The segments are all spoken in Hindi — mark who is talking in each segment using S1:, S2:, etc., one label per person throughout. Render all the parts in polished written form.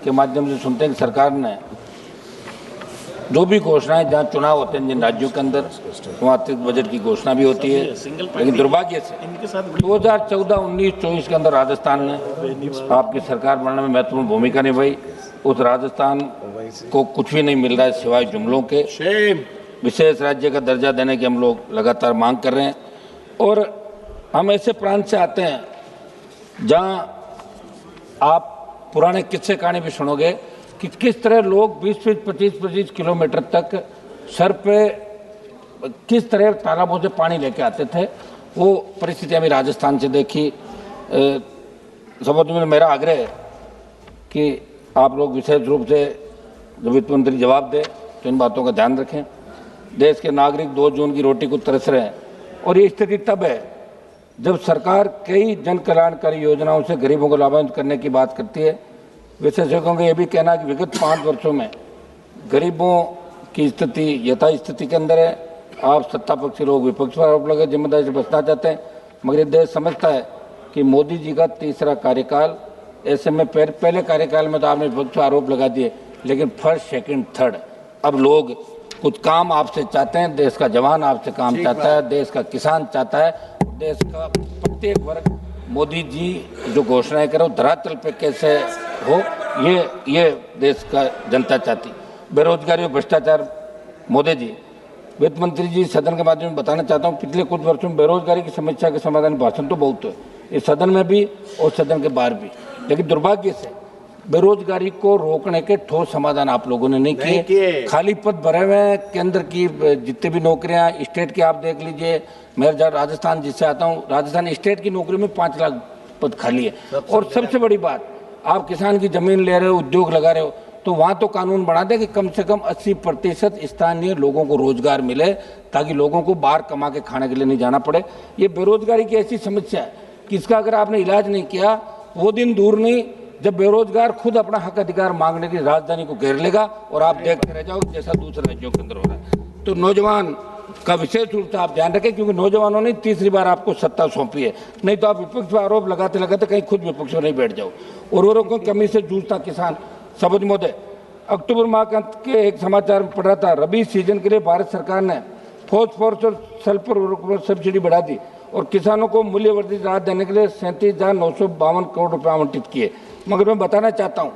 S1: के माध्यम से सुनते हैं कि सरकार ने जो भी घोषणाएं, जहाँ चुनाव होते हैं जिन राज्यों के अंदर, वहाँ अतिरिक्त बजट की घोषणा भी होती है। लेकिन दुर्भाग्य से 2014, 19, 24 के अंदर राजस्थान ने आपकी सरकार बनने में महत्वपूर्ण भूमिका निभाई। उस राजस्थान को कुछ भी नहीं मिल रहा है सिवाय जुमलों के। विशेष राज्य का दर्जा देने की हम लोग लगातार मांग कर रहे हैं। और हम ऐसे प्रांत से आते हैं जहां आप पुराने किस्से कहानी भी सुनोगे कि किस तरह लोग 20-20, 25-25 किलोमीटर तक सर पे किस तरह तालाबों से पानी लेके आते थे। वो परिस्थितियां भी राजस्थान से देखी। सबूत में मेरा आग्रह है कि आप लोग विशेष रूप से जब वित्त मंत्री जवाब दे तो इन बातों का ध्यान रखें। देश के नागरिक 2 जून की रोटी को तरस रहे हैं और ये स्थिति तब है जब सरकार कई जन कल्याणकारी योजनाओं से गरीबों को लाभान्वित करने की बात करती है। विशेषज्ञों का यह भी कहना है कि विगत 5 वर्षों में गरीबों की स्थिति यथास्थिति के अंदर है। आप सत्ता पक्षी लोग विपक्ष पर आरोप लगे जिम्मेदारी से बचना चाहते हैं, मगर ये देश समझता है कि मोदी जी का तीसरा कार्यकाल, ऐसे में पहले कार्यकाल में तो आपने विपक्ष पर आरोप लगा दिए, लेकिन फर्स्ट, सेकंड, थर्ड अब लोग कुछ काम आपसे चाहते हैं। देश का जवान आपसे काम चाहता है, देश का किसान चाहता है, देश का प्रत्येक वर्ग मोदी जी जो घोषणाएं करो धरातल पे कैसे हो, ये देश का जनता चाहती। बेरोजगारी और भ्रष्टाचार, मोदी जी, वित्त मंत्री जी, सदन के माध्यम से बताना चाहता हूँ, पिछले कुछ वर्षों में बेरोजगारी की समस्या के समाधान भाषण तो बहुत है इस सदन में भी और सदन के बाहर भी, लेकिन दुर्भाग्य से बेरोजगारी को रोकने के ठोस समाधान आप लोगों ने नहीं किए। खाली पद भरे हुए हैं। केंद्र की जितने भी नौकरियां, स्टेट की आप देख लीजिए। मैं राजस्थान जिससे आता हूं, राजस्थान स्टेट की नौकरी में 5 लाख पद खाली है। और सबसे बड़ी बात, आप किसान की जमीन ले रहे हो, उद्योग लगा रहे हो, तो वहां तो कानून बना दे कि कम से कम 80% स्थानीय लोगों को रोजगार मिले, ताकि लोगों को बाहर कमा के खाने के लिए नहीं जाना पड़े। ये बेरोजगारी की ऐसी समस्या है कि इसका अगर आपने इलाज नहीं किया, वो दिन दूर नहीं जब बेरोजगार खुद अपना हक अधिकार मांगने की राजधानी को घेर लेगा और आप देखते रह जाओगे जैसा दूसरे राज्यों के अंदर हो रहा है। तो नौजवान का विशेष रूप से आप ध्यान रखें, क्योंकि नौजवानों ने तीसरी बार आपको सत्ता सौंपी है। नहीं तो आप विपक्ष पर आरोप लगाते लगाते कहीं खुद विपक्ष में नहीं बैठ जाओ। उर्वरकों की कमी से जूझता किसान, सबज महोदय, अक्टूबर माह के एक समाचार में पढ़ रहा था, रबी सीजन के लिए भारत सरकार ने फॉस्फोरस और सल्फर उर्वरकों पर सब्सिडी बढ़ा दी और किसानों को मूल्यवर्धित राहत देने के लिए 37,952 करोड़ रुपए आवंटित किए। मगर मैं बताना चाहता हूं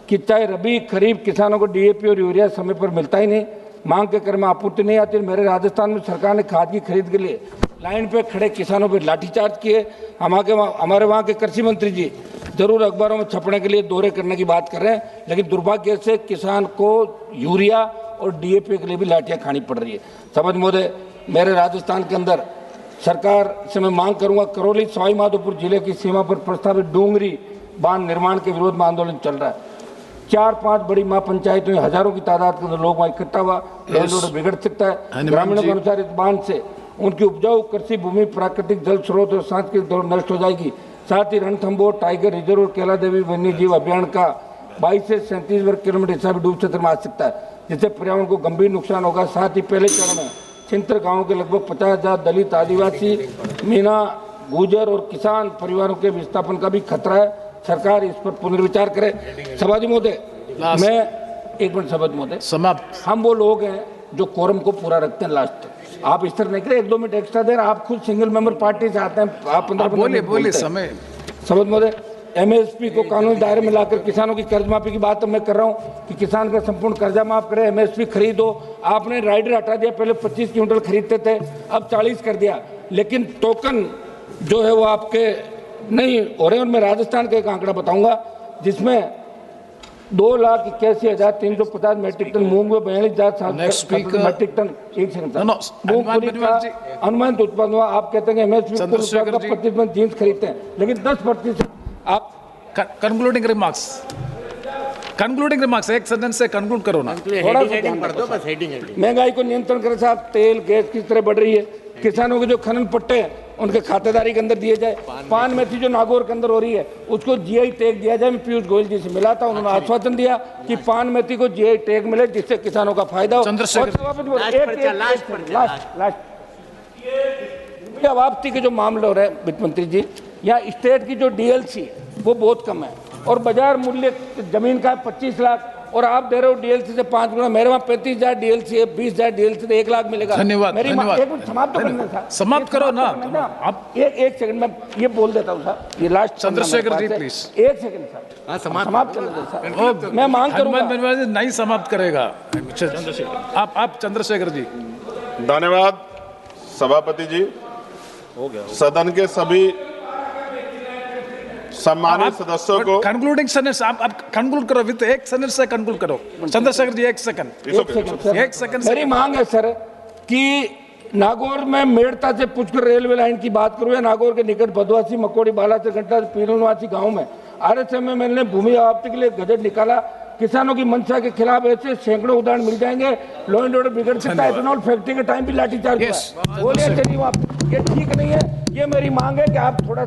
S1: कि चाहे रबी खरीफ किसानों को डीएपी और यूरिया समय पर मिलता ही नहीं, मांग के क्रम में आपूर्ति नहीं आती। मेरे राजस्थान में सरकार ने खाद की खरीद के लिए लाइन पे खड़े किसानों पर लाठीचार्ज किए। हमारे वहाँ के कृषि मंत्री जी जरूर अखबारों में छपने के लिए दौरे करने की बात कर रहे हैं, लेकिन दुर्भाग्य से किसान को यूरिया और डीएपी के लिए भी लाठियाँ खानी पड़ रही है। समझ महोदय, मेरे राजस्थान के अंदर सरकार से मैं मांग करूंगा, करौली सवाई माधोपुर जिले की सीमा पर प्रस्तावित डूंगरी बांध निर्माण के विरोध में आंदोलन चल रहा है। 4-5 बड़ी महापंचायतों में हजारों की तादाद के अंदर लोग वहां इकट्ठा हुआ, बिगड़ सकता है। ग्रामीणों के अनुसार इस बांध से उनकी उपजाऊ कृषि भूमि, प्राकृतिक जल स्रोत और सांस्कृतिक धरोहर नष्ट हो जाएगी। साथ ही रणथंभौर टाइगर रिजर्व और कैला देवी वन्य जीव अभियान का 22 से 37 वर्ग किलोमीटर हिस्सा भी डूब क्षेत्र में आ सकता है, जिससे पर्यावरण को गंभीर नुकसान होगा। साथ ही पहले चरण में छिंतर गाँव के लगभग 50,000 दलित, आदिवासी, मीना, गुर्जर और किसान परिवारों के विस्थापन का भी खतरा है। सरकार इस पर पुनर्विचार करे। सभापति महोदय, मैं एक मिनट, सभापति महोदय, समाप्त। हम वो लोग हैं जो कोरम को पूरा रखते हैं लास्ट तक। आप इस तरह नहीं करें, 1-2 मिनट एक्स्ट्रा देर, आप खुद सिंगल मेंबर पार्टी से आते हैं, आप 15 बोले समय। सभापति महोदय, एमएसपी को कानूनी दायरे में लाकर किसानों की कर्ज माफी की बात तो मैं कर रहा हूँ कि किसान का संपूर्ण कर्जा माफ करे, एमएसपी खरीदो। आपने राइडर हटा दिया, पहले 25 क्विंटल खरीदते थे, अब 40 कर दिया, लेकिन टोकन जो है वो आपके नहीं हो रहे। और मैं राजस्थान का एक आंकड़ा बताऊंगा जिसमें 2,81,350 मेट्रिक टन मूंग में 42,000 मेट्रिक टन मूंगफली का अनुमानित उत्पादन हुआ। आप कहते हैं एमएसपी 25% जीन्स खरीदते हैं, लेकिन 10% आप
S2: कंक्लूडिंग रिमार्क्स एक सेंटेंस से कंक्लूड करो ना।
S1: महंगाई को नियंत्रण करें साहब, तेल गैस किस तरह बढ़ रही है, किसानों के जो खनन पट्टे हैं उनके खातेदारी के अंदर दिए जाए। पान मेथी जो नागौर के अंदर हो रही है उसको जीआई टैग दिया जाए। मैं पीयूष गोयल जी से मिला था, उन्होंने आश्वासन दिया कि पान मेथी को जीआई टैग मिले जिससे किसानों का फायदा हो। वापसी के जो मामले हो रहे हैं वित्त मंत्री जी, यहाँ स्टेट की जो डीएलसी वो बहुत कम है। और बाजार मूल्य जमीन का 25 लाख और आप दे रहे हो डीएलसी से 5 गुना। मेरे वहाँ 35,000 डीएलसी है, 20,000 डीएलसी से 1 लाख मिलेगा।
S2: धन्यवाद,
S1: मेरी
S2: धन्यवाद।
S1: एक मिनट समाप्त तो करना था,
S2: समाप्त करो ना।
S1: आप एक सेकंड में ये बोल देता हूँ साहब, ये लास्ट
S2: चंद्रशेखर जी प्लीज।
S1: एक सेकंड साहब, समाप्त करने दो साहब, मैं मांग करूंगा।
S2: हनुमान बनवारी जी नहीं समाप्त करेगा। आप चंद्रशेखर जी।
S3: धन्यवाद सभापति जी। सदन के सभी सम्मानित सदस्यों को
S2: कंक्लूडिंग सेंटेंस आप कंक्लूड करो, विद एक सेंटेंस से कंक्लूड करो। चंद्रशेखर जी एक सेकंड। एक सेकंड।
S1: मेरी मांग है सर कि नागौर में मेड़ता से पुष्कर रेलवे लाइन की बात करूं या नागौर के निकट भदवासी मकोड़ी बालासर घंटा पीरनवासी गांव में आरएसएम में मैंने भूमि आपत्ति के लिए गजट निकाला। किसानों की मंशा के खिलाफ ऐसे सैकड़ों उदाहरण मिल जाएंगे। लॉ एंड ऑर्डर बिगड़ सकता है। एथेनॉल फैक्ट्री के टाइम भी लाठीचार्ज हुआ है। बोलिए चलिए आप, ये ठीक नहीं है। ये मेरी मांग है कि आप थोड़ा